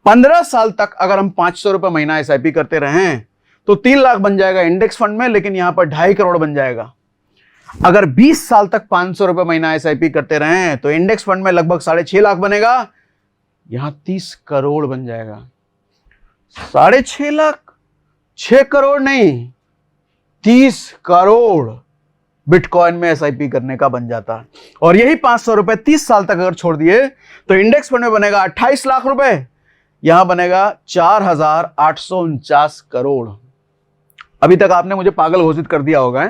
15 साल तक अगर हम 500 रुपए महीना एसआईपी करते रहे तो 3 लाख बन जाएगा इंडेक्स फंड में, लेकिन यहां पर 2.5 करोड़ बन जाएगा। अगर 20 साल तक 500 रुपए महीना एसआईपी करते रहे तो इंडेक्स फंड में लगभग 6.5 लाख बनेगा, यहां 30 करोड़ बन जाएगा। 6.5 लाख, 6 करोड़ नहीं, 30 करोड़ बिटकॉइन में एसआईपी करने का बन जाता है। और यही 500 रुपए 30 साल तक अगर छोड़ दिए तो इंडेक्स फंड में बनेगा 28 लाख रुपए, यहां बनेगा 4,849 करोड़। अभी तक आपने मुझे पागल घोषित कर दिया होगा,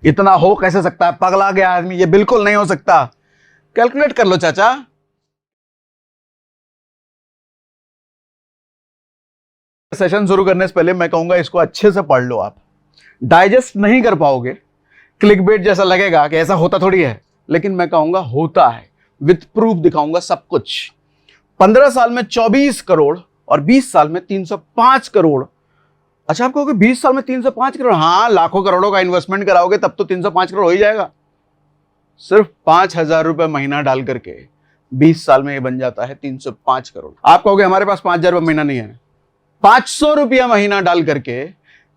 इतना हो कैसे सकता है, पगला गया आदमी, ये बिल्कुल नहीं हो सकता। कैलकुलेट कर लो चाचा। सेशन शुरू करने से पहले मैं कहूंगा इसको अच्छे से पढ़ लो। आप डाइजेस्ट नहीं कर पाओगे, क्लिकबेट जैसा लगेगा कि ऐसा होता थोड़ी है, लेकिन मैं कहूंगा होता है, विथ प्रूफ दिखाऊंगा सब कुछ। 15 साल में 24 करोड़ और 20 साल में 305 करोड़। अच्छा, आप कहोगे 20 साल में 305 करोड़? हाँ, लाखों करोड़ों का इन्वेस्टमेंट कराओगे तब तो 305 करोड़ हो ही जाएगा। सिर्फ 5,000 रुपए महीना डाल करके 20 साल में ये बन जाता है 305 करोड़। आप कहोगे हमारे पास 5,000 रुपए महीना नहीं है, 500 रुपया महीना डाल करके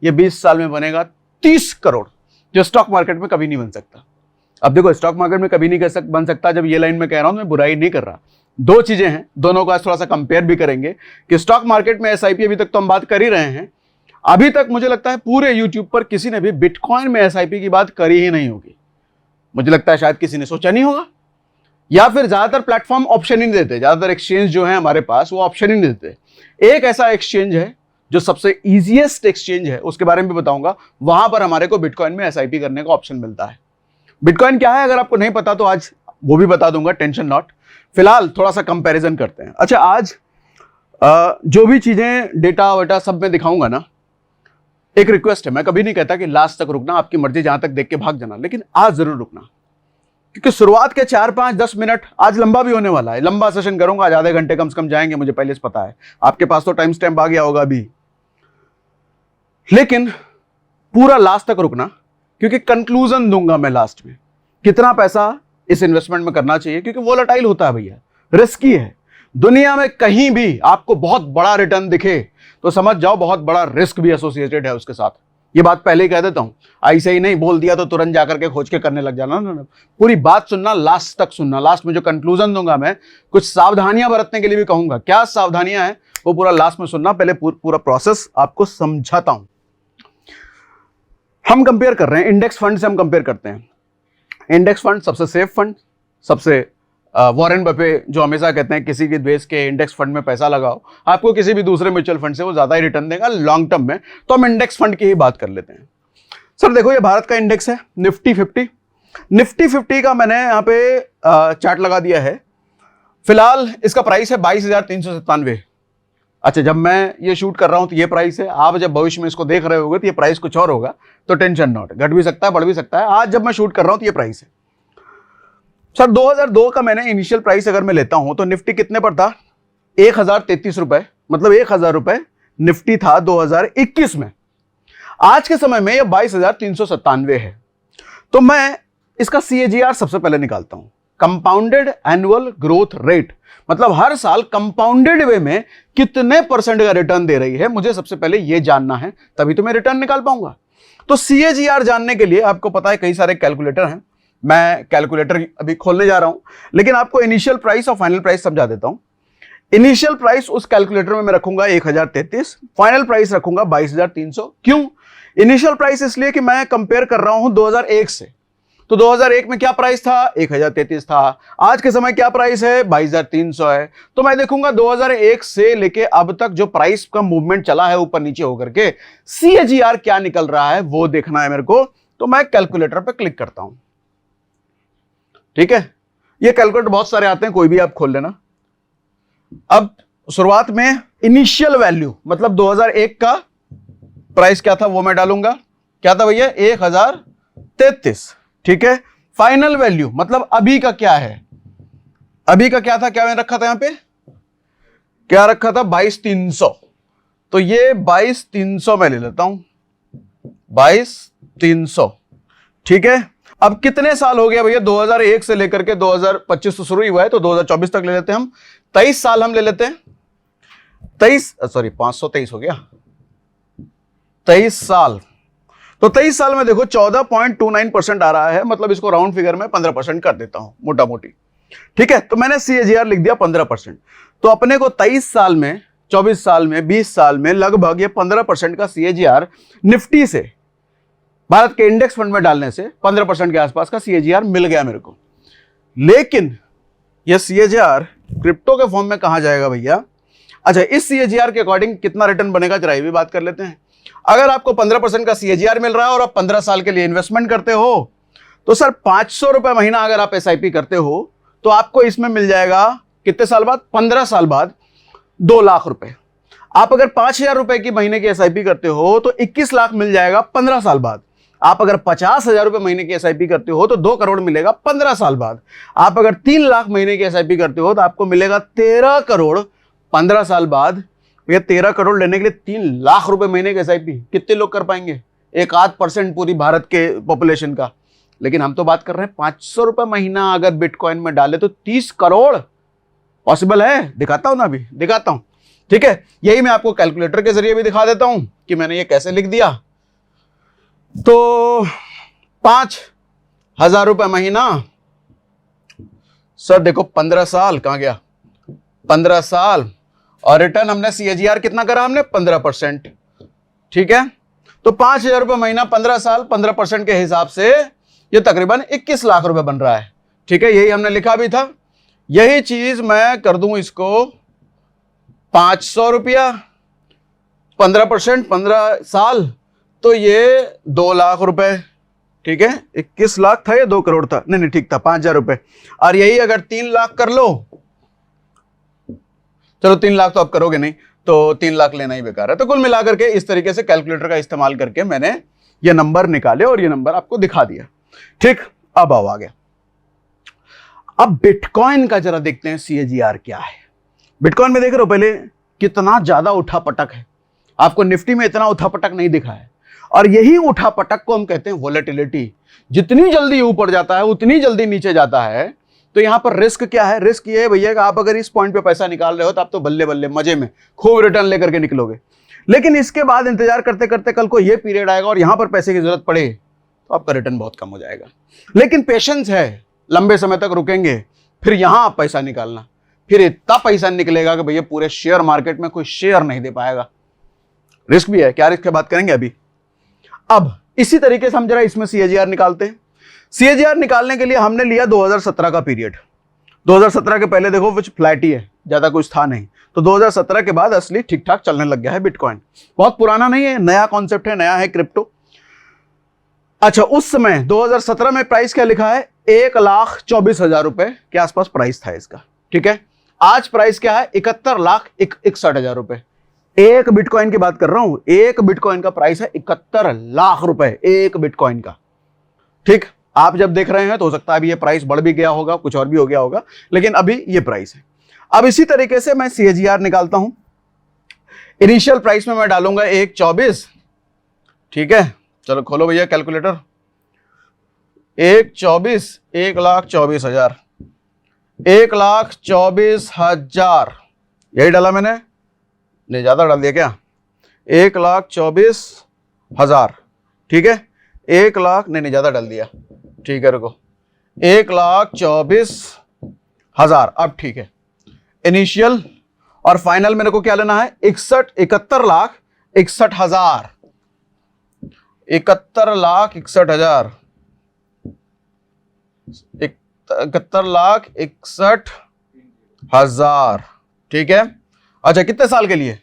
ये 20 साल में बनेगा 30 करोड़, जो स्टॉक मार्केट में कभी नहीं बन सकता। अब देखो, स्टॉक मार्केट में कभी नहीं बन सकता, जब ये लाइन में कह रहा हूं मैं बुराई नहीं कर रहा। दो चीजें हैं, दोनों का थोड़ा सा कंपेयर भी करेंगे कि स्टॉक मार्केट में एसआईपी अभी तक तो हम बात कर ही रहे हैं। अभी तक मुझे लगता है पूरे यूट्यूब पर किसी ने भी बिटकॉइन में एसआईपी की बात करी ही नहीं होगी। मुझे लगता है शायद किसी ने सोचा नहीं होगा, या फिर ज्यादातर प्लेटफॉर्म ऑप्शन ही नहीं देते। ज्यादातर एक्सचेंज जो है हमारे पास वो ऑप्शन ही नहीं देते। एक ऐसा एक्सचेंज है जो सबसे इजीएस्ट एक्सचेंज है, उसके बारे में भी बताऊंगा, वहां पर हमारे को बिटकॉइन में एसआईपी करने का ऑप्शन मिलता है। बिटकॉइन क्या है अगर आपको नहीं पता तो आज वो भी बता दूंगा, टेंशन नॉट। फिलहाल थोड़ा सा कंपैरिजन करते हैं। अच्छा, आज जो भी चीजें डेटा वेटा सब में दिखाऊंगा ना, एक रिक्वेस्ट है, मैं कभी नहीं कहता कि लास्ट तक रुकना, आपकी मर्जी, जहां तक देख के भाग जाना, लेकिन आज जरूर रुकना, क्योंकि शुरुआत के 4, 5, 10 मिनट आज लंबा भी होने वाला है। लंबा सेशन करूंगा, आज आधे घंटे कम से कम जाएंगे, मुझे पहले से पता है। आपके पास तो टाइम स्टैम्प आ गया होगा अभी, लेकिन पूरा लास्ट तक रुकना, क्योंकि कंक्लूजन दूंगा मैं लास्ट में कितना पैसा इस इन्वेस्टमेंट में करना चाहिए, क्योंकि वोलेटाइल होता है भैया, रिस्की है। दुनिया में कहीं भी आपको बहुत बड़ा रिटर्न दिखे तो समझ जाओ बहुत बड़ा रिस्क भी एसोसिएटेड है उसके साथ। ये बात पहले ही कह देता हूं, ऐसे ही नहीं बोल दिया तो तुरंत जाकर के खोज के करने लग जाना ना। पूरी बात सुनना, लास्ट तक सुनना। लास्ट में जो कंक्लूजन दूंगा मैं, कुछ सावधानियां बरतने के लिए भी कहूंगा। क्या सावधानियां हैं वो पूरा लास्ट में सुनना। पहले पूरा प्रोसेस आपको समझाता हूं। हम कंपेयर कर रहे हैं, इंडेक्स फंड से हम कंपेयर करते हैं। इंडेक्स फंड सबसे सेफ फंड, सबसे वॉरेन बफे जो हमेशा कहते हैं किसी के बेस के इंडेक्स फंड में पैसा लगाओ, आपको किसी भी दूसरे म्यूचुअल फंड से वो ज्यादा ही रिटर्न देगा लॉन्ग टर्म में। तो हम इंडेक्स फंड की ही बात कर लेते हैं। सर देखो, ये भारत का इंडेक्स है निफ्टी 50। निफ्टी 50 का मैंने यहाँ पे चार्ट लगा दिया है। फिलहाल इसका प्राइस है 22,397। अच्छा, जब मैं ये शूट कर रहा हूं तो ये प्राइस है। आप जब भविष्य में इसको देख रहे होगे तो ये प्राइस कुछ और होगा, तो टेंशन नॉट, घट भी सकता है, बढ़ भी सकता है। आज जब मैं शूट कर रहा हूं तो ये प्राइस है। सर 2002 का मैंने इनिशियल प्राइस अगर मैं लेता हूं तो निफ्टी कितने पर था? 1,033 रुपए, मतलब 1,000 रुपए निफ्टी था 2021 में। आज के समय में ये 22,397 है। तो मैं इसका CAGR सबसे पहले निकालता हूं, कंपाउंडेड एनुअल ग्रोथ रेट, मतलब हर साल कंपाउंडेड वे में कितने % का रिटर्न दे रही है, मुझे सबसे पहले यह जानना है, तभी तो मैं रिटर्न निकाल पाऊंगा। तो CAGR जानने के लिए आपको पता है कई सारे कैलकुलेटर हैं। मैं कैलकुलेटर अभी खोलने जा रहा हूं, लेकिन आपको इनिशियल प्राइस और फाइनल प्राइस समझा देता हूं। इनिशियल प्राइस उस कैलकुलेटर में मैं रखूंगा 1,033, फाइनल प्राइस रखूंगा 22,300। क्यों इनिशियल प्राइस? इसलिए कि मैं कंपेयर कर रहा हूं 2001 से। तो 2001 में क्या प्राइस था? 1,033 था। आज के समय क्या प्राइस है? 22,300 है। तो मैं देखूंगा 2001 से लेके अब तक जो प्राइस का मूवमेंट चला है ऊपर नीचे होकर के, CAGR क्या निकल रहा है वो देखना है मेरे को। तो मैं कैलकुलेटर पे क्लिक करता हूं, ठीक है। ये कैलकुलेटर बहुत सारे आते हैं, कोई भी आप खोल लेना। अब शुरुआत में इनिशियल वैल्यू, मतलब 2001 का प्राइस क्या था वो मैं डालूंगा। क्या था भैया? 1,033, ठीक है। फाइनल वैल्यू मतलब अभी का क्या है? अभी का क्या था? क्या मैंने रखा था यहां पे? क्या रखा था? 22,300। तो ये 22,300 मैं ले लेता हूं, 22,300, ठीक है। अब कितने साल हो गया भैया? 2001 से लेकर के 2025 तो शुरू ही हुआ है, तो 2024 तक ले लेते हैं हम। 23 साल हम ले लेते हैं। 523 हो गया, 23 साल। तो 23 साल में देखो 14.29% आ रहा है, मतलब इसको राउंड फिगर में 15% कर देता हूं मोटा मोटी। ठीक है, तो मैंने CAGR लिख दिया 15%। तो अपने को 23 साल में, 24 साल में, 20 साल में लगभग ये 15% का CAGR निफ्टी से, भारत के इंडेक्स फंड में डालने से 15% के आसपास का CAGR मिल गया मेरे को। लेकिन ये CAGR क्रिप्टो के फॉर्म में कहां जाएगा भैया? अच्छा, इस CAGR के अकॉर्डिंग कितना रिटर्न बनेगा जरा ये भी बात कर लेते हैं। अगर आपको 15% का CAGR मिल रहा है और आप 15 साल के लिए इन्वेस्टमेंट करते हो, तो सर 500 रुपए महीना अगर आप SIP करते हो तो आपको इसमें मिल जाएगा कितने साल बाद? 15 साल बाद 2 लाख रुपए। आप अगर 5,000 रुपए की महीने की SIP करते हो तो 21 लाख मिल जाएगा 15 साल बाद। आप अगर 50,000 रुपए महीने की SIP करते हो तो 2 करोड़ मिलेगा 15 साल बाद। आप अगर 3 लाख महीने की SIP करते हो तो आपको मिलेगा 13 करोड़ 15 साल बाद। भैया 13 करोड़ लेने के लिए 3 लाख रुपए महीने की SIP कितने लोग कर पाएंगे? 1-8% पूरी भारत के पॉपुलेशन का। लेकिन हम तो बात कर रहे हैं 500 रुपए महीना अगर बिटकॉइन में डाले तो 30 करोड़ पॉसिबल है। दिखाता हूं ना, अभी दिखाता हूं। ठीक है, यही मैं आपको कैलकुलेटर के जरिए भी दिखा देता हूं कि मैंने ये कैसे लिख दिया। तो 5,000 रुपए महीना, सर देखो 15 साल कहां गया? 15 साल, और रिटर्न हमने CAGR कितना करा? हमने 15%। ठीक है, तो 5,000 रुपए महीना 15 साल, 15% के हिसाब से ये तकरीबन 21 लाख रुपए बन रहा है। ठीक है, यही हमने लिखा भी था। यही चीज मैं कर दूं इसको 500 रुपया, 15%, 15 साल, तो ये 2 लाख रुपए। ठीक है, 21 लाख था या 2 करोड़ था? नहीं ठीक था, 5,000 रुपए। और यही अगर 3 लाख कर लो, चलो 3 लाख तो आप करोगे नहीं, तो 3 लाख लेना ही बेकार है। तो कुल मिलाकर के इस तरीके से कैलकुलेटर का इस्तेमाल करके मैंने ये नंबर निकाले और ये नंबर आपको दिखा दिया। ठीक, अब आओ आगे। अब बिटकॉइन का जरा देखते हैं CAGR क्या है। बिटकॉइन में देख रहे हो पहले कितना ज्यादा उठापटक है। आपको निफ्टी में इतना उठापटक नहीं दिखा है, और यही उठापटक को हम कहते हैं वोलेटिलिटी। जितनी जल्दी ऊपर जाता है उतनी जल्दी नीचे जाता है। तो यहां पर रिस्क क्या है? रिस्क ये है भैया कि आप अगर इस पॉइंट पे पैसा निकाल रहे हो तो आप तो बल्ले बल्ले मजे में खूब रिटर्न लेकर के निकलोगे। लेकिन इसके बाद इंतजार करते करते कल को ये पीरियड आएगा और यहां पर पैसे की जरूरत पड़े तो आपका रिटर्न बहुत कम हो जाएगा। लेकिन पेशेंस है, लंबे समय तक रुकेंगे, फिर यहां आप पैसा निकालना, फिर इतना पैसा निकलेगा कि भैया पूरे शेयर मार्केट में कोई शेयर नहीं दे पाएगा। रिस्क भी है। क्या रिस्क है बात करेंगे अभी। अब इसी तरीके से हम जरा इसमें CAGR निकालते हैं। CAGR निकालने के लिए हमने लिया 2017 का पीरियड। 2017 के पहले देखो कुछ फ्लैट ही है, ज्यादा कुछ था नहीं। तो 2017 के बाद असली ठीक ठाक चलने लग गया है बिटकॉइन। बहुत पुराना नहीं है, नया कॉन्सेप्ट है, नया है क्रिप्टो। अच्छा, उस समय 2017 में प्राइस क्या लिखा है? 1,24,000 रुपए के आसपास प्राइस था इसका। ठीक है, आज प्राइस क्या है? 71,61,000 रुपए। एक बिटकॉइन की बात कर रहा हूं, एक बिटकॉइन का प्राइस है 71 लाख रुपए, एक बिटकॉइन का। ठीक, आप जब देख रहे हैं तो हो सकता है अभी ये प्राइस बढ़ भी गया होगा, कुछ और भी हो गया होगा, लेकिन अभी ये प्राइस है। अब इसी तरीके से मैं CAGR निकालता हूं। इनिशियल प्राइस में मैं डालूंगा 1,24,000। ठीक है, चलो खोलो भैया कैलकुलेटर। 1,24,000, 1,24,000, 1,24,000 यही डाला मैंने, नहीं ज्यादा डाल दिया क्या? 1,24,000। ठीक है, 1 लाख नहीं ज्यादा डाल दिया। ठीक है रुको, 1,24,000। अब ठीक है, इनिशियल और फाइनल मेरे को क्या लेना है? 71,61,000। 71,61,000, 71,61,000। ठीक है, अच्छा कितने साल के लिए?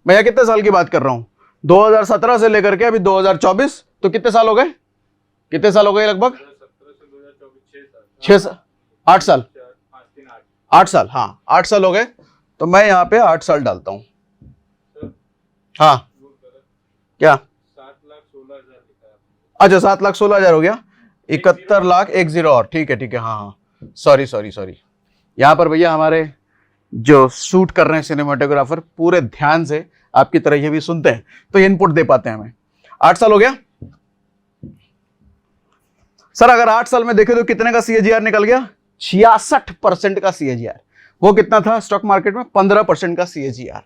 मैं कितने साल की बात कर रहा हूं? 2017 से लेकर के अभी 2024, तो कितने साल हो गए? कितने साल हो गए लगभग? 8 साल। 8 साल, हाँ 8 साल हो गए। तो मैं यहाँ पे 8 साल डालता हूं। हाँ क्या? 7,16,000। अच्छा 7,16,000 हो गया। 71,10,000 और ठीक है हाँ सॉरी यहाँ पर भैया हमारे जो शूट कर रहे हैं सिनेमाटोग्राफर पूरे ध्यान से आपकी तरह ये भी सुनते हैं तो इनपुट दे पाते हैं हमें। 8 साल हो गया सर। अगर 8 साल में देखें तो कितने का CAGR निकल गया? 66% का CAGR। वो कितना था स्टॉक मार्केट में? 15% का CAGR।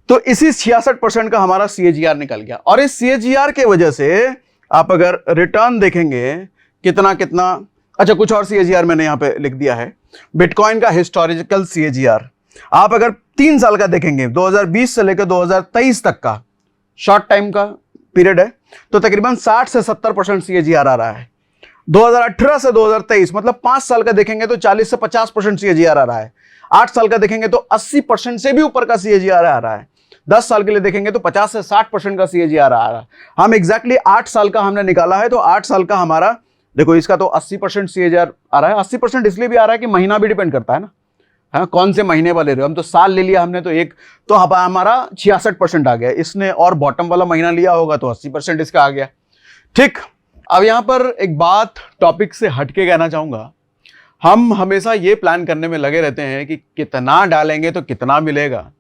तो इसी 66% का हमारा CAGR निकल गया। और इस CAGR के वजह से आप अगर रिटर्न देखेंगे कितना कितना, अच्छा कुछ और CAGR मैंने यहां पे लिख दिया है, बिटकॉइन का हिस्टोरिकल CAGR आप अगर 3 साल का देखेंगे, 2020 से लेकर 2023 तक का शॉर्ट टाइम का पीरियड है, तो तकरीबन 60 से 70% CAGR आ रहा है। 2018 से 2023 मतलब 5 साल का देखेंगे तो 40 से 50% CAGR आ रहा है। 8 साल का देखेंगे तो 80% से भी ऊपर का CAGR आ रहा है। 10 साल के लिए देखेंगे तो 50 से 60% का CAGR आ रहा है। हम एग्जैक्टली 8 साल का हमने निकाला है, तो 8 साल का हमारा देखो, इसका तो 80% CAGR आ रहा है। 80% इसलिए भी आ रहा है कि महीना भी डिपेंड करता है ना, हाँ कौन से महीने वाले रहे हो। हम तो साल ले लिया हमने, तो एक तो हमारा 66% आ गया। इसने और बॉटम वाला महीना लिया होगा तो 80% इसका आ गया। ठीक, अब यहां पर एक बात टॉपिक से हटके कहना चाहूंगा। हम हमेशा ये प्लान करने में लगे रहते हैं कि कितना डालेंगे तो कितना मिलेगा,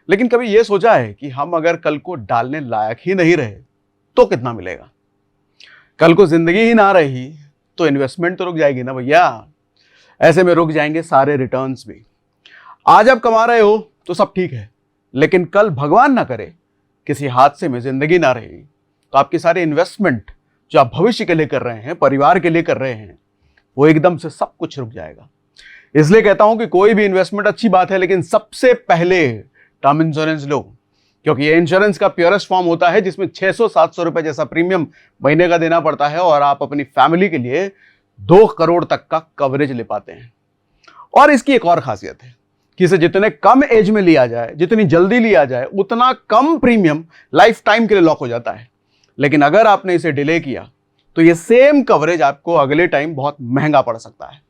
लेकिन कभी ये सोचा है कि हम अगर कल को डालने लायक ही नहीं रहे तो कितना मिलेगा? कल को जिंदगी ही ना रही तो इन्वेस्टमेंट तो रुक जाएगी ना भैया। ऐसे में रुक जाएंगे सारे रिटर्न्स भी। आज आप कमा रहे हो तो सब ठीक है, लेकिन कल भगवान ना करे किसी हादसे में जिंदगी ना रही तो आपकी सारी इन्वेस्टमेंट जो आप भविष्य के लिए कर रहे हैं, परिवार के लिए कर रहे हैं, वो एकदम से सब कुछ रुक जाएगा। इसलिए कहता हूं कि कोई भी इन्वेस्टमेंट अच्छी बात है, लेकिन सबसे पहले टर्म इंश्योरेंस लो, क्योंकि ये इंश्योरेंस का प्योरेस्ट फॉर्म होता है जिसमें 600-700 रुपए जैसा प्रीमियम महीने का देना पड़ता है और आप अपनी फैमिली के लिए 2 करोड़ तक का कवरेज ले पाते हैं। और इसकी एक और खासियत है कि इसे जितने कम एज में लिया जाए, जितनी जल्दी लिया जाए, उतना कम प्रीमियम लाइफ टाइम के लिए लॉक हो जाता है। लेकिन अगर आपने इसे डिले किया तो ये सेम कवरेज आपको अगले टाइम बहुत महंगा पड़ सकता है।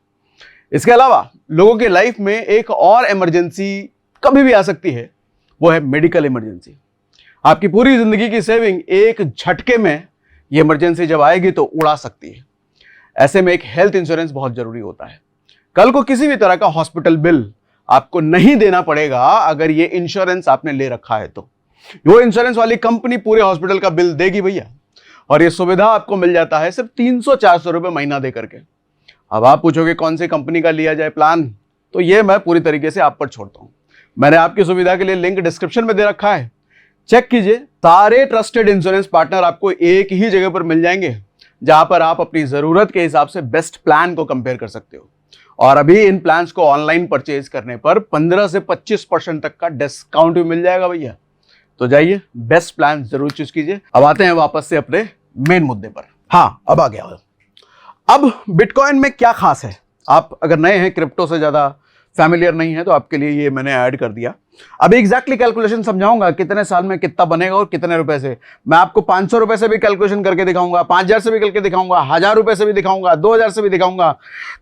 इसके अलावा लोगों के लाइफ में एक और इमरजेंसी कभी भी आ सकती है, वो है मेडिकल इमरजेंसी। आपकी पूरी जिंदगी की सेविंग एक झटके में ये इमरजेंसी जब आएगी तो उड़ा सकती है। ऐसे में एक हेल्थ इंश्योरेंस बहुत जरूरी होता है। कल को किसी भी तरह का हॉस्पिटल बिल आपको नहीं देना पड़ेगा अगर ये इंश्योरेंस आपने ले रखा है तो। वो इंश्योरेंस वाली कंपनी पूरे हॉस्पिटल का बिल देगी भैया, और ये सुविधा आपको मिल जाता है सिर्फ 300-400 रुपए महीना दे करके। अब आप पूछोगे कौन सी कंपनी का लिया जाए प्लान, तो ये मैं पूरी तरीके से आप पर छोड़ता हूं। मैंने आपकी सुविधा के लिए लिंक डिस्क्रिप्शन में दे रखा है, चेक कीजिए। सारे ट्रस्टेड इंश्योरेंस पार्टनर आपको एक ही जगह पर मिल जाएंगे, जहां पर आप अपनी जरूरत के हिसाब से बेस्ट प्लान को कंपेयर कर सकते हो। और अभी इन प्लान्स को ऑनलाइन परचेज करने पर 15 से 25% तक का डिस्काउंट भी मिल जाएगा भैया। तो जाइए बेस्ट प्लान जरूर चूज कीजिए। अब आते हैं वापस से अपने मेन मुद्दे पर। हाँ, अब आ गया। अब बिटकॉइन में क्या खास है, आप अगर नए हैं, क्रिप्टो से ज्यादा फैमिलियर नहीं है, तो आपके लिए ये मैंने ऐड कर दिया। अभी एग्जैक्टली कैलकुलेशन समझाऊंगा कितने साल में कितना बनेगा और कितने रुपए से। मैं आपको 500 रुपए से भी कैलकुलेशन करके दिखाऊंगा, 5000 से भी करके दिखाऊंगा, 1000 रुपए से भी दिखाऊंगा, 2000 से भी दिखाऊंगा,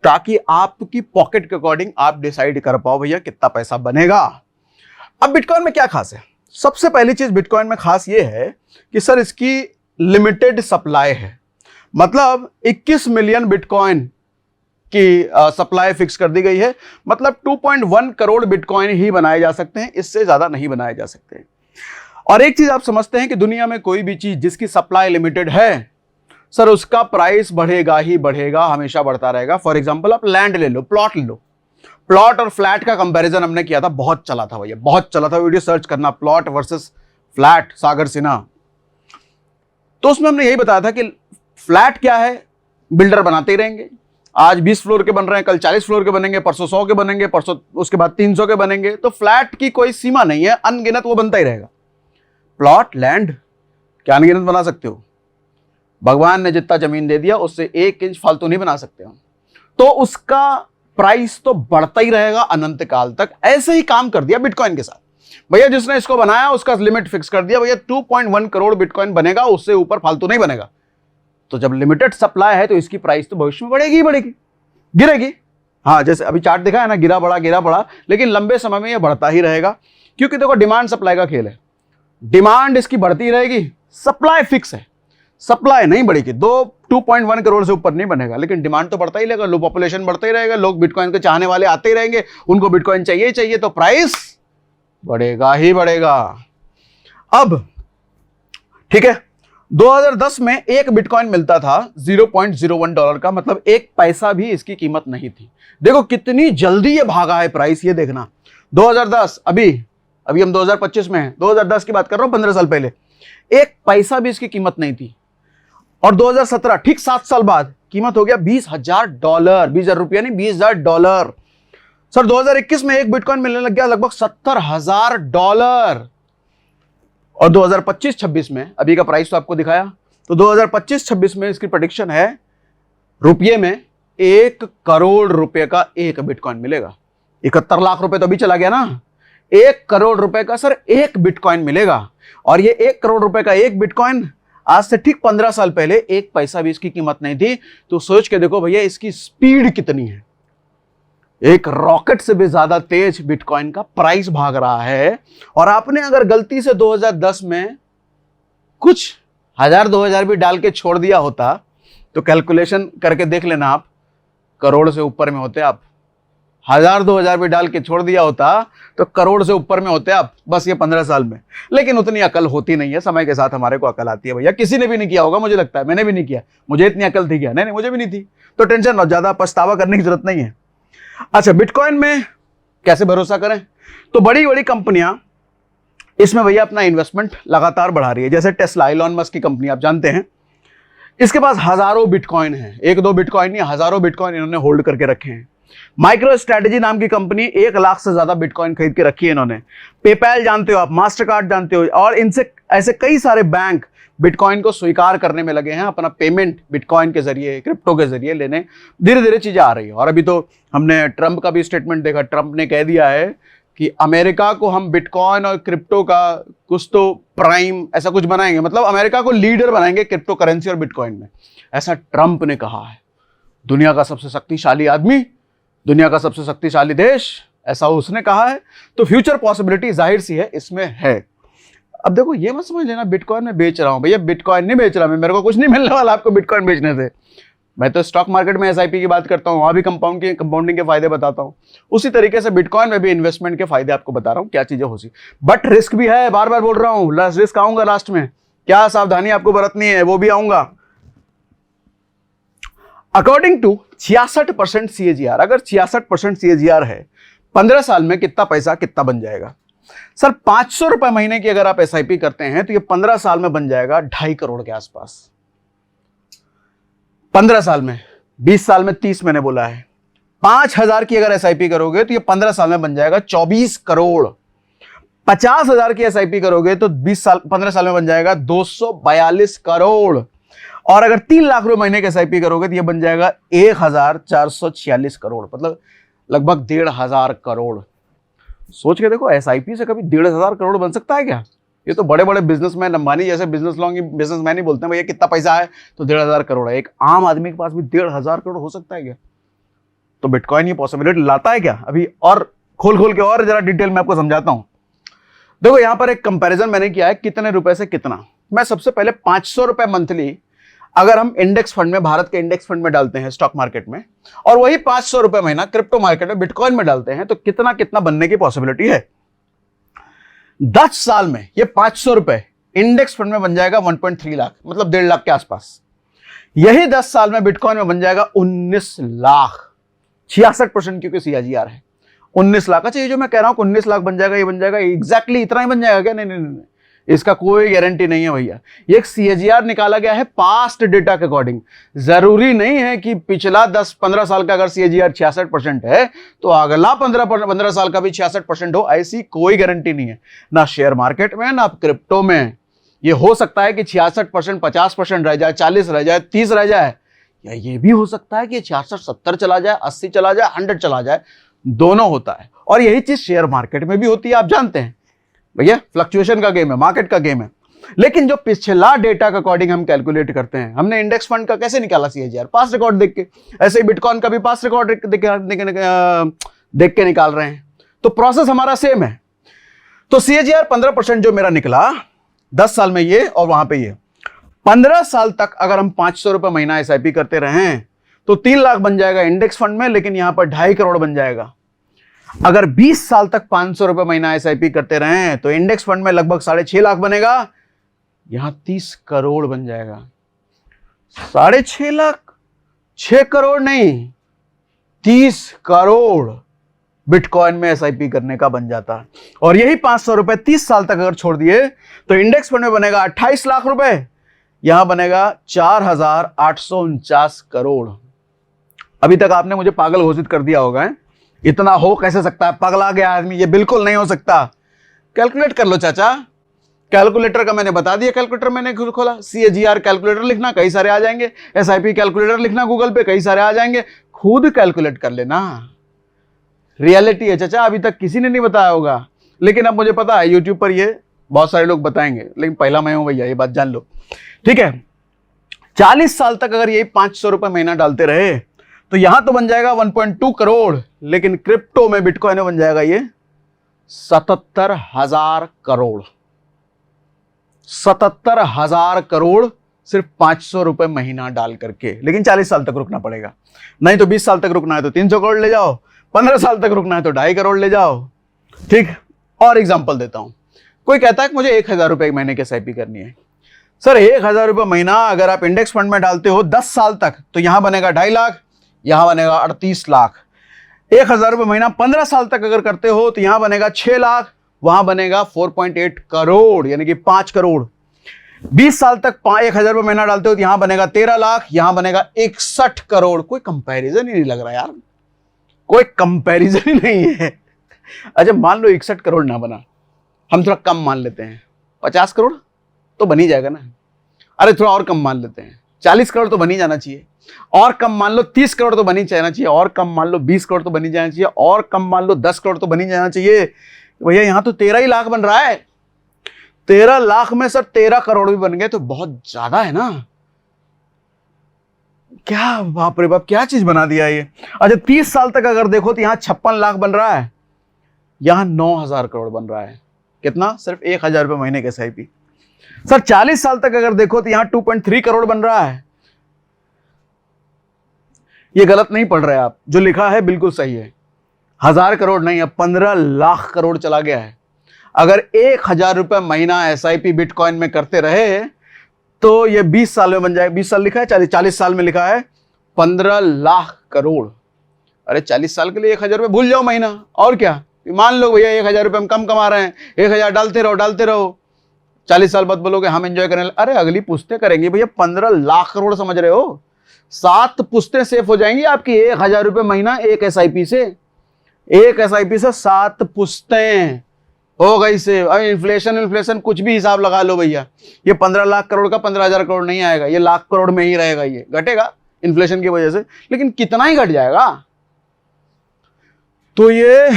ताकि आपकी पॉकेट के अकॉर्डिंग आप डिसाइड कर पाओ भैया कितना पैसा बनेगा। अब बिटकॉइन में क्या खास है? सबसे पहली चीज बिटकॉइन में खास ये है कि सर इसकी लिमिटेड सप्लाई है। मतलब 21 मिलियन बिटकॉइन की सप्लाई फिक्स कर दी गई है। मतलब 2.1 करोड़ बिटकॉइन ही बनाए जा सकते हैं, इससे ज्यादा नहीं बनाए जा सकते। और एक चीज आप समझते हैं कि दुनिया में कोई भी चीज जिसकी सप्लाई लिमिटेड है, सर उसका प्राइस बढ़ेगा ही बढ़ेगा, हमेशा बढ़ता रहेगा। फॉर एग्जांपल आप लैंड ले लो, प्लॉट ले लो। प्लॉट और फ्लैट का कंपैरिजन हमने किया था, बहुत चला था भैया, बहुत चला था। वीडियो सर्च करना, प्लॉट वर्सेस फ्लैट, सागर सिन्हा। तो उसमें हमने यही बताया था कि फ्लैट क्या है, बिल्डर बनाते ही रहेंगे। आज 20 फ्लोर के बन रहे हैं, कल 40 फ्लोर के बनेंगे, परसों 100 के बनेंगे, परसों उसके बाद 300 के बनेंगे। तो फ्लैट की कोई सीमा नहीं है, अनगिनत वो बनता ही रहेगा। प्लॉट, लैंड क्या अनगिनत बना सकते हो? भगवान ने जितना जमीन दे दिया उससे 1 इंच फालतू नहीं बना सकते हो। तो उसका प्राइस तो बढ़ता ही रहेगा अनंत काल तक। ऐसे ही काम कर दिया बिटकॉइन के साथ भैया। जिसने इसको बनाया उसका लिमिट फिक्स कर दिया भैया, 2.1 करोड़ बिटकॉइन बनेगा, उससे ऊपर फालतू नहीं बनेगा। तो जब लिमिटेड सप्लाई है तो इसकी प्राइस तो भविष्य में बढ़ेगी ही बढ़ेगी, गिरेगी। हाँ, जैसे अभी चार्ट दिखा है ना, गिरा बढ़ा, लेकिन लंबे समय में यह बढ़ता ही रहेगा। क्योंकि देखो डिमांड सप्लाई का खेल है। डिमांड इसकी बढ़ती रहेगी, सप्लाई फिक्स है, सप्लाई नहीं बढ़ेगी। 2.1 करोड़ से ऊपर नहीं बनेगा, लेकिन डिमांड तो बढ़ता ही रहेगा। लो पॉपुलेशन बढ़ता ही रहेगा, लोग बिटकॉइन के चाहने वाले आते ही रहेंगे, उनको बिटकॉइन चाहिए ही चाहिए, तो प्राइस बढ़ेगा ही बढ़ेगा। अब ठीक है, 2010 में एक बिटकॉइन मिलता था $0.01 का, मतलब 1 पैसा भी इसकी कीमत नहीं थी। देखो कितनी जल्दी ये भागा है प्राइस, ये देखना। 2010, अभी अभी हम 2025 में हैं, 2010 की बात कर रहा हूं, 15 साल पहले एक पैसा भी इसकी कीमत नहीं थी। और 2017 ठीक 7 साल बाद कीमत हो गया $20,000, $20,000 नहीं, $20,000। सर 2021 में एक बिटकॉइन मिलने लग गया लगभग $70,000। और 2025-26 में, अभी का प्राइस तो आपको दिखाया, तो 2025-26 में इसकी प्रेडिक्शन है रुपये में 1 करोड़ रुपए का एक बिटकॉइन मिलेगा। 71 लाख रुपए तो अभी चला गया ना, 1 करोड़ रुपए का सर एक बिटकॉइन मिलेगा। और ये 1 करोड़ रुपए का एक बिटकॉइन आज से ठीक 15 साल पहले एक पैसा भी इसकी कीमत नहीं थी। तो सोच के देखो भैया इसकी स्पीड कितनी है, एक रॉकेट से भी ज्यादा तेज बिटकॉइन का प्राइस भाग रहा है। और आपने अगर गलती से 2010 में कुछ 1000-2000 भी डाल के छोड़ दिया होता तो कैलकुलेशन करके देख लेना, आप करोड़ से ऊपर में होते। आप 1000-2000 भी डाल के छोड़ दिया होता तो करोड़ से ऊपर में होते आप, बस ये 15 साल में। लेकिन उतनी अकल होती नहीं है, समय के साथ हमारे को अकल आती है भैया। किसी ने भी नहीं किया होगा, मुझे लगता है, मैंने भी नहीं किया, मुझे इतनी अकल थी क्या? नहीं, मुझे भी नहीं थी। तो टेंशन लो, ज्यादा पछतावा करने की जरूरत नहीं है। अच्छा, बिटकॉइन में कैसे भरोसा करें? तो बड़ी बड़ी कंपनियां इसमें भैया अपना इन्वेस्टमेंट लगातार बढ़ा रही है। जैसे टेस्ला, इलॉन मस्क की कंपनी, आप जानते हैं, इसके पास हजारों बिटकॉइन है, 1-2 बिटकॉइन नहीं, हजारों बिटकॉइन इन्होंने होल्ड करके रखे हैं। माइक्रो स्ट्रेटजी नाम की कंपनी 1 लाख से ज्यादा बिटकॉइन खरीद के रखी है इन्होंने। पेपैल जानते हो आप, मास्टर कार्ड जानते हो, और इनसे ऐसे कई सारे बैंक बिटकॉइन को स्वीकार करने में लगे हैं, अपना पेमेंट बिटकॉइन के जरिए, क्रिप्टो के जरिए लेने। धीरे धीरे चीजें आ रही है। और अभी तो हमने ट्रंप का भी स्टेटमेंट देखा, ट्रंप ने कह दिया है कि अमेरिका को हम बिटकॉइन और क्रिप्टो का कुछ तो प्राइम ऐसा कुछ बनाएंगे, मतलब अमेरिका को लीडर बनाएंगे क्रिप्टो करेंसी और बिटकॉइन में, ऐसा ट्रंप ने कहा है। दुनिया का सबसे शक्तिशाली आदमी, दुनिया का सबसे शक्तिशाली देश, ऐसा उसने कहा है। तो फ्यूचर पॉसिबिलिटी जाहिर सी है इसमें है। अब देखो, ये मत समझ लेना बिटकॉइन में बेच रहा हूं, भैया बिटकॉइन नहीं बेच रहा मैं, मेरे को कुछ नहीं मिलने वाला आपको बिटकॉइन बेचने से। मैं तो स्टॉक मार्केट में एसआईपी की बात करता हूं, वहां भी कंपाउंडिंग के फायदे बताता हूं। उसी तरीके से बिटकॉइन में भी इन्वेस्टमेंट के फायदे आपको बता रहा हूं, क्या चीजें हो सी। बट रिस्क भी है, बार बार बोल रहा हूं, रिस्क आऊंगा लास्ट में, क्या सावधानी आपको बरतनी है वो भी आऊंगा। अकॉर्डिंग टू 66% CAGR, अगर 66% CAGR है 15 साल में, कितना पैसा कितना बन जाएगा? सर 500 रुपए महीने की अगर आप एसआईपी करते हैं तो ये 15 साल में बन जाएगा 2.5 करोड़ के आसपास। 15 साल में, 20 साल में 30 मैंने बोला है। 5,000 की अगर एसआईपी करोगे तो ये 15 साल में बन जाएगा 24 करोड़। 50,000 की एसआईपी करोगे तो 15 साल में बन जाएगा 242 करोड़। और अगर 3 लाख रुपए महीने के एसआईपी करोगे तो ये बन जाएगा 1,446 करोड़, मतलब लगभग 1,500 करोड़। सोच के देखो, एसआईपी से कभी 1,500 करोड़ बन सकता है क्या? ये तो बड़े बड़े बिजनेसमैन, अंबानी जैसे बिजनेसमैन ही बोलते हैं भैया कितना पैसा है तो 1,500 करोड़ है। एक आम आदमी के पास भी 1,500 करोड़ हो सकता है क्या? तो बिटकॉइन ये पॉसिबिलिटी लाता है क्या? अभी और खोल के और जरा डिटेल में आपको समझाता हूं। देखो, यहां पर एक कंपैरिजन मैंने किया है कितने रुपए से कितना। मैं सबसे पहले 500 रुपए मंथली अगर हम इंडेक्स फंड में, भारत के इंडेक्स फंड में डालते हैं स्टॉक मार्केट में, और वही 500 रुपए महीना क्रिप्टो मार्केट में बिटकॉइन में डालते हैं, तो कितना कितना बनने की पॉसिबिलिटी है? 10 साल में ये 500 रुपए इंडेक्स फंड में बन जाएगा 1.3 लाख, मतलब 1.5 लाख के आसपास। यही 10 साल में बिटकॉइन में बन जाएगा 19 लाख। 66% क्योंकि CAGR है 19 लाख। अच्छा, ये जो मैं कह रहा हूं 19 लाख बन जाएगा, ये बन जाएगा एग्जैक्टली इतना ही बन जाएगा क्या? नहीं नहीं नहीं, इसका कोई गारंटी नहीं है भैया। ये एक CAGR निकाला गया है पास्ट डेटा के अकॉर्डिंग। जरूरी नहीं है कि पिछला 10-15 साल का अगर CAGR 66% है तो अगला 15 साल का भी 66% हो, ऐसी कोई गारंटी नहीं है, ना शेयर मार्केट में ना क्रिप्टो में। ये हो सकता है कि 66% 50% रह जाए, 40 रह जाए, 30 रह जाए, या ये भी हो सकता है कि 66-70 चला जाए, 80 चला जाए, 100 चला जाए, दोनों होता है। और यही चीज शेयर मार्केट में भी होती है, आप जानते हैं भैया, फ्लक्चुएशन का गेम है, मार्केट का गेम है। लेकिन जो पिछला डेटा के अकॉर्डिंग हम कैलकुलेट करते हैं, हमने इंडेक्स फंड का कैसे निकाला CAGR? पास्ट रिकॉर्ड देख के, ऐसे ही बिटकॉइन का भी पास्ट रिकॉर्ड देख के निकाल रहे हैं। तो प्रोसेस हमारा सेम है। तो CAGR 15% जो मेरा निकला 10 साल में, ये और वहां पे ये 15 साल तक अगर हम 500 रुपए महीना SIP करते रहे तो 3 लाख बन जाएगा इंडेक्स फंड में, लेकिन यहां पर 2.5 करोड़ बन जाएगा। अगर 20 साल तक 500 रुपए महीना SIP करते रहे तो इंडेक्स फंड में लगभग 6.5 लाख बनेगा, यहां 30 करोड़ बन जाएगा। 6.5 लाख, 6 करोड़ नहीं, 30 करोड़। बिटकॉइन में एसआईपी करने का बन जाता है। और यही 500 रुपए 30 साल तक अगर छोड़ दिए तो इंडेक्स फंड में बनेगा 28 लाख रुपए, यहां बनेगा 4,849 करोड़। अभी तक आपने मुझे पागल घोषित कर दिया होगा, इतना हो कैसे सकता है, पगला गया आदमी, ये बिल्कुल नहीं हो सकता। कैलकुलेट कर लो चाचा, कैलकुलेटर का मैंने बता दिया, कैलकुलेटर मैंने खुद खोला, CAGR कैलकुलेटर लिखना, कई सारे आ जाएंगे, SIP कैलकुलेटर लिखना गूगल पे, कई सारे आ जाएंगे, खुद कैलकुलेट कर लेना। रियलिटी है चाचा, अभी तक किसी ने नहीं बताया होगा, लेकिन अब मुझे पता है यूट्यूब पर ये बहुत सारे लोग बताएंगे, लेकिन पहला मैं हूं भैया, ये बात जान लो, ठीक है। 40 साल तक अगर यही 500 रुपए महीना डालते रहे तो यहां तो बन जाएगा 1.2 करोड़, लेकिन क्रिप्टो में बिटकॉइन में बन जाएगा ये 77,000 करोड़। 77,000 करोड़ सिर्फ 500 रुपए महीना डाल करके। लेकिन 40 साल तक रुकना पड़ेगा, नहीं तो 20 साल तक रुकना है तो 300 करोड़ ले जाओ, 15 साल तक रुकना है तो 2.5 करोड़ ले जाओ, ठीक। और एग्जांपल देता हूं, कोई कहता है कि मुझे 1,000 रुपए महीने की एसआईपी करनी है। सर 1,000 रुपए महीना अगर आप इंडेक्स फंड में डालते हो 10 साल तक तो यहां बनेगा 2.5 लाख, यहां बनेगा 38 लाख। 1,000 रुपए महीना 15 साल तक अगर करते हो तो यहां बनेगा 6 लाख, वहां बनेगा 4.8 करोड़, यानी कि 5 करोड़। 20 साल तक 1,000 रुपए महीना डालते हो तो यहां बनेगा 13 लाख, यहां बनेगा 61 करोड़। कोई कंपैरिजन ही नहीं लग रहा यार, कोई कंपैरिजन ही नहीं है। अच्छा मान लो 61 करोड़ ना बना, हम थोड़ा कम मान लेते हैं, 50 करोड़ तो बन ही जाएगा ना। अरे थोड़ा और कम मान लेते हैं, 40 करोड़ तो बन ही जाना चाहिए, और कम मान लो 30 करोड़ तो बन ही जाना चाहिए, और कम मान लो 20 करोड़ तो बन ही जाना चाहिए, और कम मान लो 10 करोड़ तो बन ही जाना चाहिए। भैया यहां तो 13 ही लाख बन रहा है। 13 लाख में सर 13 करोड़ भी बन गए तो बहुत ज्यादा है ना। क्या बाप रे बाप, क्या चीज बना दिया ये। अच्छा 30 साल तक अगर देखो तो यहां 56 लाख बन रहा है, यहां 9,000 करोड़ बन रहा है। कितना? सिर्फ 1,000 रुपए महीने के एसआईपी। सर 40 साल तक अगर देखो तो यहां 2.3 करोड़ बन रहा है। ये गलत नहीं पढ़ रहे आप, जो लिखा है बिल्कुल सही है। 1,000 करोड़ नहीं, अब 15 लाख करोड़ चला गया है। अगर 1,000 रुपए महीना एसआईपी बिटकॉइन में करते रहे तो ये 20 साल में बन जाएगा। 20 साल लिखा है, 40 साल में लिखा है 15 लाख करोड़। अरे 40 साल के लिए 1,000 रुपए भूल जाओ महीना, और क्या। मान लो भैया 1,000 रुपए हम कम कमा रहे हैं, 1,000 डालते रहो। 40 साल बाद बोलोगे हम एंजॉय करें, अरे अगली पुश्तें करेंगी भैया। 15 लाख करोड़ समझ रहे हो, 7 पुश्तें सेफ हो जाएंगी आपकी 1,000 रुपए महीना एक एसआईपी से। एक एसआईपी से 7 पुश्तें हो गई से। अरे इन्फ्लेशन कुछ भी हिसाब लगा लो भैया, ये 15 लाख करोड़ का 15,000 करोड़ नहीं आएगा, ये लाख करोड़ में ही रहेगा। ये घटेगा इन्फ्लेशन की वजह से, लेकिन कितना ही घट जाएगा। तो ये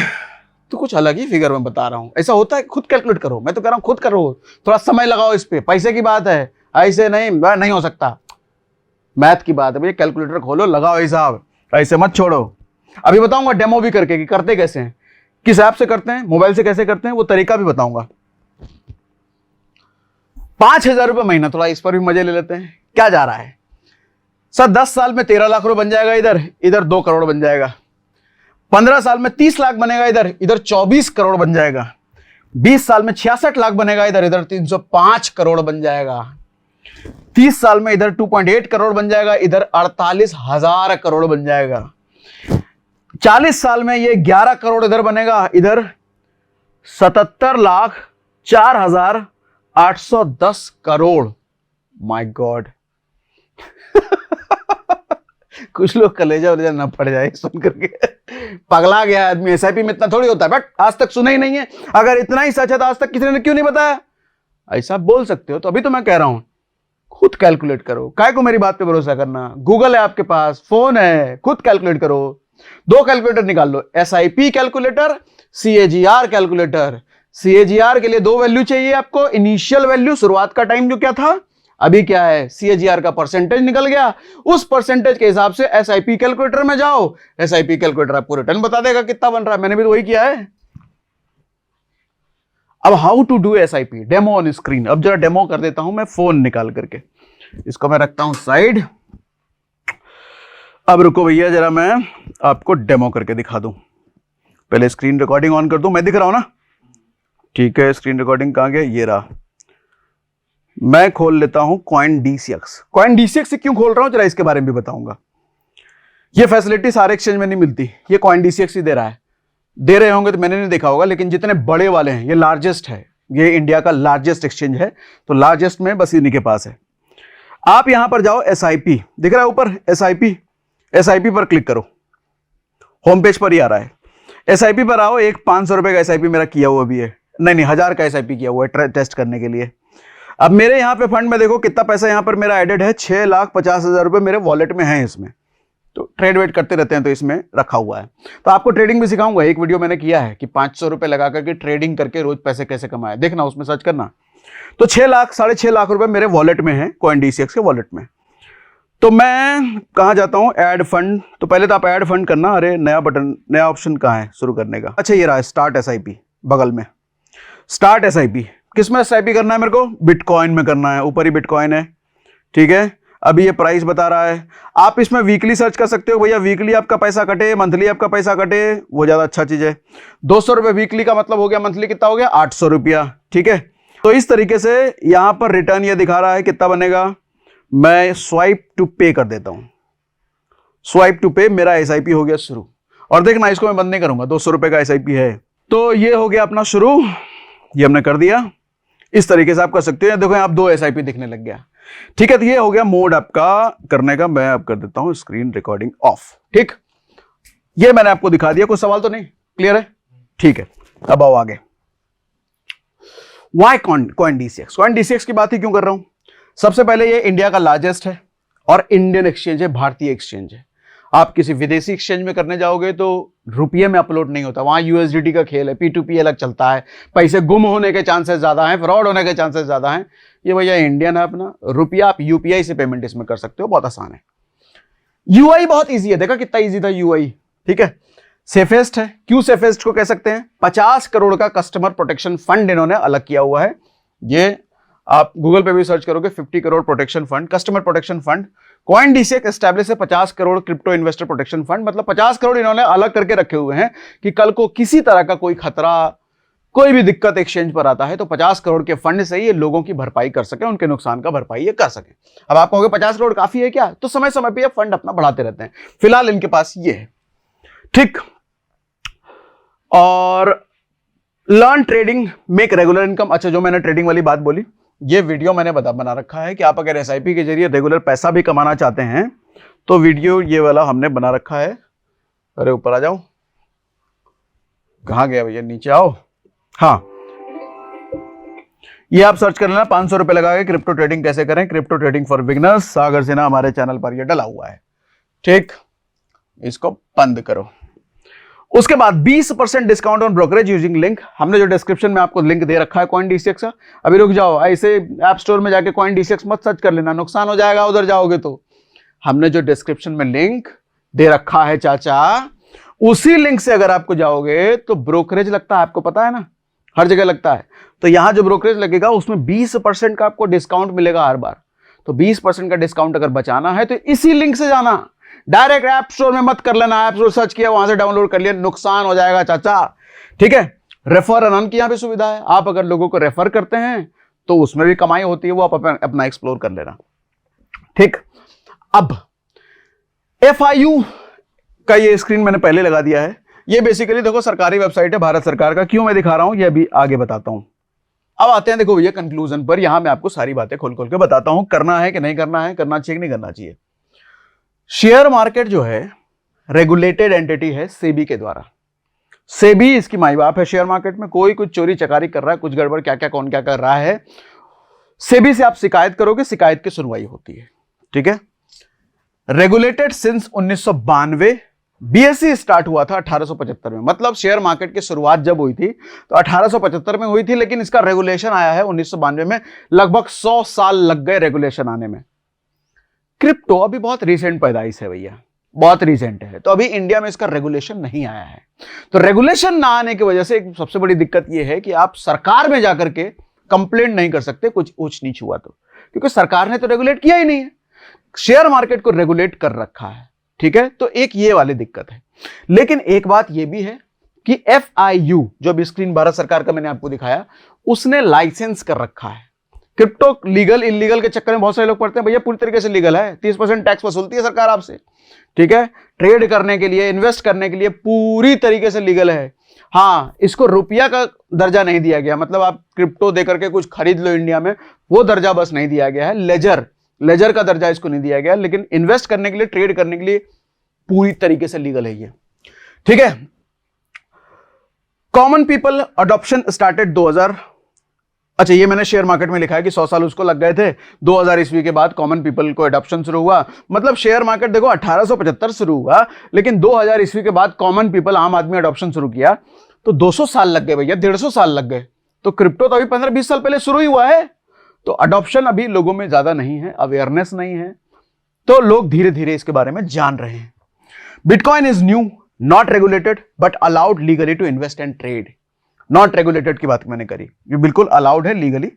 तो कुछ अलग ही फिगर में बता रहा हूं। ऐसा होता है, खुद कैलकुलेट करो। मैं तो कह रहा हूं खुद करो, थोड़ा समय लगाओ इस पे, पैसे की बात है, ऐसे नहीं हो सकता। मैथ की बात है भैया, कैलकुलेटर खोलो, लगाओ हिसाब, ऐसे मत छोड़ो। अभी बताऊंगा डेमो भी करके कि करते कैसे हैं, किस ऐप से करते हैं, मोबाइल से कैसे करते हैं, वो तरीका भी बताऊंगा। 5,000 रुपए महीना, थोड़ा इस पर भी मजे ले लेते हैं। क्या जा रहा है सर, 10 साल में 13 लाख रुपए बन जाएगा, इधर 2 करोड़ बन जाएगा। 15 साल में 30 लाख बनेगा, इधर 24 करोड़ बन जाएगा। 20 साल में 66 लाख बनेगा, इधर 305 करोड़ बन जाएगा। 30 साल में इधर 2.8 करोड़ बन जाएगा, इधर 48,000 करोड़ बन जाएगा। 40 साल में ये 11 करोड़ इधर बनेगा, इधर 77,04,810 करोड़। माय गॉड कुछ लोग कलेजा वलेजा ना पड़ जाए सुन करके, पगला गया आदमी। एसआईपी में इतना थोड़ी होता है, बट आज तक सुना ही नहीं है। अगर इतना ही सच है तो आज तक किसी ने क्यों नहीं बताया? ऐसा बोल सकते हो तो अभी तो मैं कह रहा हूं खुद कैलकुलेट करो। काय को मेरी बात पे भरोसा करना, गूगल है आपके पास, फोन है, खुद कैलकुलेट करो। 2 कैलकुलेटर निकाल लो, SIP calculator, CAGR calculator. CAGR के लिए 2 वैल्यू चाहिए आपको, इनिशियल वैल्यू, शुरुआत का टाइम जो क्या था, अभी क्या है, सीएजीआर का परसेंटेज निकल गया, उस परसेंटेज के हिसाब से एसआईपी कैलकुलेटर में जाओ। एसआईपी कैलकुलेटर आपको रिटर्न बता देगा कितना बन रहा है। मैंने भी तो वही किया है। अब how to do SIP, demo on screen. अब जरा डेमो कर देता हूं मैं फोन निकाल करके, इसको मैं रखता हूं साइड। अब रुको भैया, जरा मैं आपको डेमो करके दिखा दूं। पहले स्क्रीन रिकॉर्डिंग ऑन कर दूं, मैं दिख रहा हूं ना, ठीक है। स्क्रीन रिकॉर्डिंग कहां गया, ये रहा। मैं खोल लेता हूं CoinDCX। CoinDCX से क्यों खोल रहा हूं जरा इसके बारे में भी बताऊंगा। ये फैसिलिटी सारे एक्सचेंज में नहीं मिलती, ये CoinDCX ही दे रहा है। दे रहे होंगे तो मैंने नहीं देखा होगा, लेकिन जितने बड़े वाले हैं, ये लार्जेस्ट है, ये इंडिया का लार्जेस्ट एक्सचेंज है, तो लार्जेस्ट में बस इन्हीं के पास है। आप यहां पर जाओ, SIP दिख रहा है ऊपर, SIP पर क्लिक करो, होम पेज पर ही आ रहा है। SIP पर आओ, एक 500 रुपए का SIP मेरा किया हुआ भी है, नहीं 1000 का SIP किया हुआ है टेस्ट करने के लिए। अब मेरे यहाँ पे फंड में देखो कितना पैसा यहाँ पर मेरा एडेड है, 6,50,000 रुपए मेरे वॉलेट में है इसमें। तो ट्रेड वेट करते रहते हैं तो इसमें रखा हुआ है। तो आपको ट्रेडिंग भी सिखाऊंगा, एक वीडियो मैंने किया है कि 500 रुपए लगा करके ट्रेडिंग करके रोज पैसे कैसे कमाए, देखना उसमें सर्च करना। तो 6 लाख 6.5 लाख रुपए मेरे वॉलेट में है, CoinDCX के वॉलेट में। तो मैं कहाँ जाता हूँ, ऐड फंड। तो पहले तो आप ऐड फंड करना, अरे नया बटन, नया ऑप्शन कहाँ है शुरू करने का, अच्छा ये रहा, स्टार्ट SIP बगल में, स्टार्ट SIP। किस में SIP करना है मेरे को, बिटकॉइन में करना है, ऊपर ही बिटकॉइन है, ठीक है। अभी ये प्राइस बता रहा है, आप इसमें वीकली सर्च कर सकते हो, भैया वीकली आपका पैसा कटे, मंथली आपका पैसा कटे, वो ज्यादा अच्छा चीज है। 200 रुपए वीकली का मतलब हो गया, मंथली कितना हो गया, 800 रुपया, ठीक है। तो इस तरीके से यहां पर रिटर्न ये दिखा रहा है कितना बनेगा। मैं स्वाइप टू पे कर देता हूं, स्वाइप टू पे, मेरा SIP हो गया शुरू। और देखना इसको मैं बंद नहीं करूंगा, 200 रुपए का SIP है। तो ये हो गया अपना शुरू, ये हमने कर दिया। इस तरीके से आप कर सकते हो। देखो आप 2 SIP दिखने लग गया, ठीक है। तो ये हो गया मोड आपका करने का। मैं अब कर देता हूं स्क्रीन रिकॉर्डिंग ऑफ, ठीक। ये मैंने आपको दिखा दिया, कोई सवाल तो नहीं, क्लियर है, ठीक है। अब आओ आगे, वाई CoinDCX की बात ही क्यों कर रहा हूं। सबसे पहले ये इंडिया का लार्जेस्ट है और इंडियन एक्सचेंज है, भारतीय एक्सचेंज है। आप किसी विदेशी एक्सचेंज में करने जाओगे तो रुपये में अपलोड नहीं होता, वहां USDT का खेल है, P2P अलग चलता है, पैसे गुम होने के चांसेस ज्यादा हैं, फ्रॉड होने के चांसेस ज्यादा हैं। ये भैया इंडियन है अपना, रुपया आप UPI से पेमेंट इसमें कर सकते हो, बहुत आसान है। UI बहुत ईजी है, देखा कितना ईजी था UI, ठीक है। सेफेस्ट है, क्यों सेफेस्ट को कह सकते हैं, 50 करोड़ का कस्टमर प्रोटेक्शन फंड इन्होंने अलग किया हुआ है। ये आप गूगल पे भी सर्च करोगे, 50 crore protection fund, customer protection fund. CoinDCX establish है 50 crore crypto investor protection fund, मतलब 50 करोड़ इन्होंने अलग करके रखे हुए हैं कि कल को किसी तरह का कोई खतरा, कोई भी दिक्कत एक्सचेंज पर आता है तो 50 करोड़ के फंड से ये लोगों की भरपाई कर सके, उनके नुकसान का भरपाई ये कर सके। अब आप कहोगे 50 करोड़ काफी है क्या, तो समय समय पर ये फंड अपना बढ़ाते रहते हैं। फिलहाल इनके पास ये है, ठीक। और learn trading, make regular income. अच्छा, जो मैंने ट्रेडिंग वाली बात बोली, ये वीडियो मैंने बना रखा है कि आप अगर SIP के जरिए रेगुलर पैसा भी कमाना चाहते हैं तो वीडियो ये वाला हमने बना रखा है। अरे ऊपर आ जाओ, कहां गया भैया, नीचे आओ। हाँ, ये आप सर्च कर लेना, 500 रुपए लगा के क्रिप्टो ट्रेडिंग कैसे करें, क्रिप्टो ट्रेडिंग फॉर बिगिनर्स, सागर सिन्हा हमारे चैनल पर ये डला हुआ है, ठीक। इसको बंद करो। उसके बाद 20% discount on brokerage using link, हमने जो डिस्क्रिप्शन में आपको लिंक दे रखा है CoinDCX का। अभी रुक जाओ, ऐसे ऐप स्टोर में जाके CoinDCX मत सर्च कर लेना, नुकसान हो जाएगा उधर जाओगे तो। हमने जो डिस्क्रिप्शन में लिंक दे रखा है चाचा, उसी लिंक से अगर आपको जाओगे तो ब्रोकरेज लगता है, आपको पता है ना, हर जगह लगता है। तो यहां जो ब्रोकरेज लगेगा उसमें 20% का आपको डिस्काउंट मिलेगा हर बार। तो 20% का डिस्काउंट अगर बचाना है तो इसी लिंक से जाना, डायरेक्ट ऐप स्टोर में मत कर लेना, ऐप स्टोर सर्च किया वहां से डाउनलोड कर लिया, नुकसान हो जाएगा चाचा, ठीक है। रेफर एंड अर्न की यहां पे सुविधा है, आप अगर लोगों को रेफर करते हैं तो उसमें भी कमाई होती है, वो आप अपना एक्सप्लोर कर लेना, ठीक। अब FIU का ये स्क्रीन मैंने पहले लगा दिया है। ये बेसिकली देखो सरकारी वेबसाइट है भारत सरकार का, क्यों मैं दिखा रहा हूं ये अभी आगे बताता हूं। अब आते हैं देखो भैया कंक्लूजन पर, यहां मैं आपको सारी बातें खोल खोल के बताता हूं, करना है कि नहीं करना है, करना चाहिए कि नहीं करना चाहिए। शेयर मार्केट जो है रेगुलेटेड एंटिटी है सेबी के द्वारा। सेबी इसकी माई बाप है शेयर मार्केट में, कोई कुछ चोरी चकारी कर रहा है, कुछ गड़बड़ क्या क्या कौन क्या कर रहा है, सेबी से आप शिकायत करोगे, शिकायत की सुनवाई होती है, ठीक है। रेगुलेटेड सिंस 1992, BSE स्टार्ट हुआ था 1875 में, मतलब शेयर मार्केट की शुरुआत जब हुई थी तो 1875 में हुई थी, लेकिन इसका रेगुलेशन आया है 1992 में। लगभग 100 साल लग गए रेगुलेशन आने में। क्रिप्टो अभी बहुत रिसेंट पैदाइश है भैया, बहुत रिसेंट है, तो अभी इंडिया में इसका रेगुलेशन नहीं आया है। तो रेगुलेशन ना आने की वजह से एक सबसे बड़ी दिक्कत यह है कि आप सरकार में जाकर के कंप्लेंट नहीं कर सकते कुछ ऊंच नीच हुआ तो, क्योंकि सरकार ने तो रेगुलेट किया ही नहीं है, शेयर मार्केट को रेगुलेट कर रखा है, ठीक है। तो एक ये वाली दिक्कत है। लेकिन एक बात ये भी है कि FIU जो भी स्क्रीन भारत सरकार का मैंने आपको दिखाया, उसने लाइसेंस कर रखा है। क्रिप्टो लीगल इलीगल के चक्कर में बहुत सारे लोग पढ़ते हैं, भैया पूरी तरीके से लीगल है, 30% टैक्स वसूलती है सरकार आपसे, ठीक है। ट्रेड करने के लिए, इन्वेस्ट करने के लिए पूरी तरीके से लीगल है। हाँ, इसको रुपया का दर्जा नहीं दिया गया, मतलब आप क्रिप्टो दे करके कुछ खरीद लो इंडिया में, वो दर्जा बस नहीं दिया गया है। लेजर का दर्जा इसको नहीं दिया गया, लेकिन इन्वेस्ट करने के लिए, ट्रेड करने के लिए पूरी तरीके से लीगल है ये। ठीक है। Common people adoption started 2000। अच्छा, ये मैंने शेयर मार्केट में लिखा है कि 100 साल उसको लग गए थे, 2000 ईस्वी के बाद कॉमन पीपल को अडॉप्शन शुरू हुआ। मतलब शेयर मार्केट देखो 1875 शुरू हुआ, लेकिन 2000 ईस्वी के बाद कॉमन पीपल, आम आदमी अडॉप्शन शुरू किया, तो 200 साल लग गए भैया, 150 साल लग गए। तो क्रिप्टो तो अभी 15-20 साल पहले शुरू ही हुआ है, तो अडॉप्शन अभी लोगों में ज्यादा नहीं है, अवेयरनेस नहीं है, तो लोग धीरे धीरे इसके बारे में जान रहे हैं। Bitcoin is new, not regulated but allowed legally to invest and trade. Not regulated की बात मैंने करी, ये बिल्कुल अलाउड है लीगली।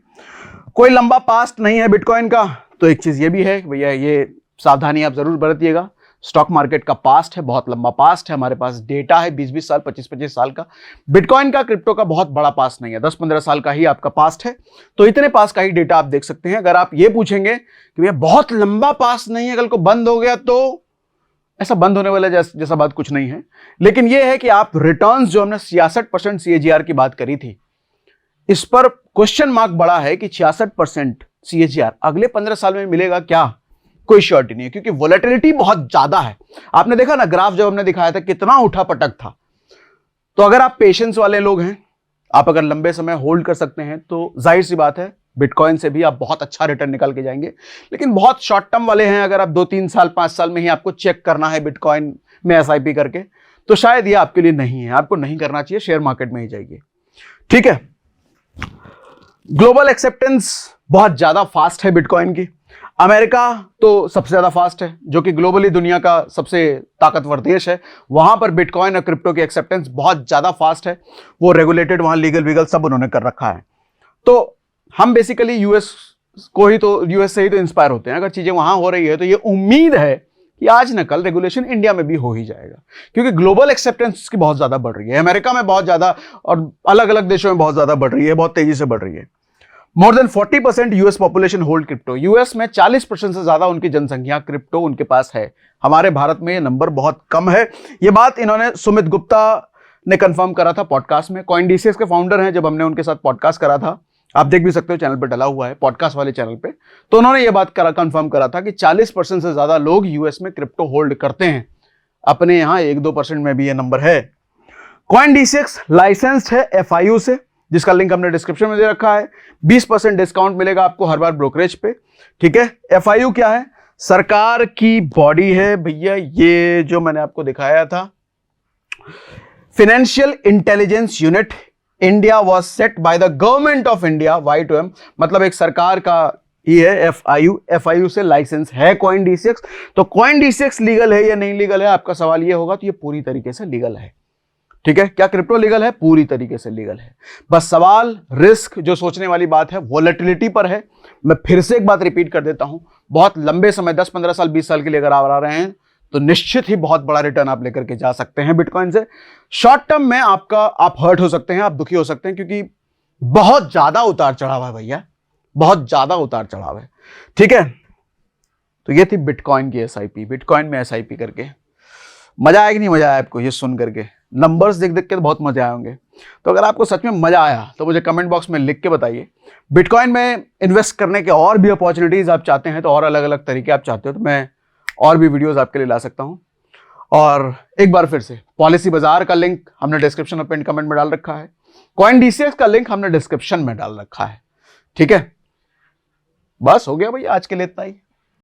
कोई लंबा पास्ट नहीं है बिटकॉइन का, तो एक चीज ये भी है भैया, ये सावधानी आप जरूर बरतिएगा। स्टॉक मार्केट का पास्ट है, बहुत लंबा पास्ट है, हमारे पास डेटा है 20-20 साल, 25-25 साल का। बिटकॉइन का, क्रिप्टो का बहुत बड़ा पास्ट नहीं है, 10-15 साल का ही आपका पास्ट है, तो इतने पास का ही डेटा आप देख सकते हैं। अगर आप ये पूछेंगे कि भैया बहुत लंबा पास्ट नहीं है, कल को बंद हो गया, तो ऐसा बंद होने वाला जैसा बात कुछ नहीं है। लेकिन यह है कि आप रिटर्न्स, जो हमने 66% CAGR की बात करी थी, इस पर क्वेश्चन मार्क बड़ा है कि 66% CAGR अगले 15 साल में मिलेगा क्या, कोई श्योरिटी नहीं है, क्योंकि वोलेटिलिटी बहुत ज्यादा है। आपने देखा ना ग्राफ जब हमने दिखाया था, कितना उठा पटक था। तो अगर आप पेशेंस वाले लोग हैं, आप अगर लंबे समय होल्ड कर सकते हैं, तो जाहिर सी बात है बिटकॉइन से भी आप बहुत अच्छा रिटर्न निकाल के जाएंगे। लेकिन बहुत शॉर्ट टर्म वाले हैं, अगर आप 2-3 साल 5 साल में ही आपको चेक करना है बिटकॉइन में SIP करके, तो शायद ये आपके लिए नहीं है, आपको नहीं करना चाहिए, शेयर मार्केट में ही जाइए। ठीक है। ग्लोबल एक्सेप्टेंस बहुत ज्यादा फास्ट है बिटकॉइन की। अमेरिका तो सबसे ज्यादा फास्ट है, जो कि ग्लोबली दुनिया का सबसे ताकतवर देश है। वहां पर बिटकॉइन और क्रिप्टो की एक्सेप्टेंस बहुत ज्यादा फास्ट है, वो रेगुलेटेड, वहां लीगल वीगल सब उन्होंने कर रखा है। तो हम बेसिकली यूएस से ही तो इंस्पायर होते हैं। अगर चीजें वहां हो रही है, तो ये उम्मीद है कि आज न कल रेगुलेशन इंडिया में भी हो ही जाएगा, क्योंकि ग्लोबल एक्सेप्टेंस की बहुत ज्यादा बढ़ रही है। अमेरिका में बहुत ज्यादा और अलग अलग देशों में बहुत ज्यादा बढ़ रही है, बहुत तेजी से बढ़ रही है। More than 40% US population hold crypto. US में 40% से ज्यादा उनकी जनसंख्या क्रिप्टो उनके पास है। हमारे भारत में ये नंबर बहुत कम है। ये बात इन्होंने सुमित गुप्ता ने कंफर्म करा था पॉडकास्ट में। CoinDCX के फाउंडर हैं, जब हमने उनके साथ पॉडकास्ट करा था, आप देख भी सकते हो, चैनल पे डला हुआ है, पॉडकास्ट वाले चैनल पे, तो उन्होंने ये बात कंफर्म करा था कि 40% से ज्यादा लोग यूएस में क्रिप्टो होल्ड करते हैं। अपने यहां 1-2% में भी ये नंबर है। CoinDCX लाइसेंस्ड है FIU से, जिसका लिंक हमने डिस्क्रिप्शन में दे रखा है। 20% डिस्काउंट मिलेगा आपको हर बार ब्रोकरेज पे। ठीक है। FIU क्या है? सरकार की बॉडी है भैया, ये जो मैंने आपको दिखाया था, financial intelligence unit India was set by the government of India, Y2M, मतलब एक सरकार का ही है FIU से लाइसेंस है CoinDCX। तो CoinDCX लीगल है या नहीं लीगल है, आपका सवाल ये होगा, तो ये पूरी तरीके से लीगल है। ठीक है। क्या क्रिप्टो लीगल है? पूरी तरीके से लीगल है। बस सवाल, रिस्क, जो सोचने वाली बात है, वोलेटिलिटी पर है। मैं फिर से एक बात रिपीट कर देता हूं, बहुत लंबे समय 10-15 साल 20 साल के लिए अगर आप आ रहे हैं, तो निश्चित ही बहुत बड़ा रिटर्न आप लेकर के जा सकते हैं बिटकॉइन से। शॉर्ट टर्म में आप हर्ट हो सकते हैं, आप दुखी हो सकते हैं, क्योंकि बहुत ज्यादा उतार चढ़ाव है भैया, बहुत ज्यादा उतार चढ़ाव है। ठीक है। तो ये थी बिटकॉइन की SIP, बिटकॉइन में SIP करके। मजा आया कि नहीं मजा आया आपको ये सुन करके? नंबर्स देख देख के तो बहुत मजा आए होंगे। तो अगर आपको सच में मजा आया तो मुझे कमेंट बॉक्स में लिख के बताइए। बिटकॉइन में इन्वेस्ट करने के और भी अपॉर्चुनिटीज आप चाहते हैं, तो और अलग अलग तरीके आप चाहते हो, तो मैं और भी वीडियोस आपके लिए ला सकता हूं। और एक बार फिर से, पॉलिसी बाजार का लिंक हमने डिस्क्रिप्शन और पिन कमेंट में डाल रखा है। CoinDCX का लिंक हमने डिस्क्रिप्शन में डाल रखा है। ठीक है। बस हो गया भैया, आज के लिए इतना ही।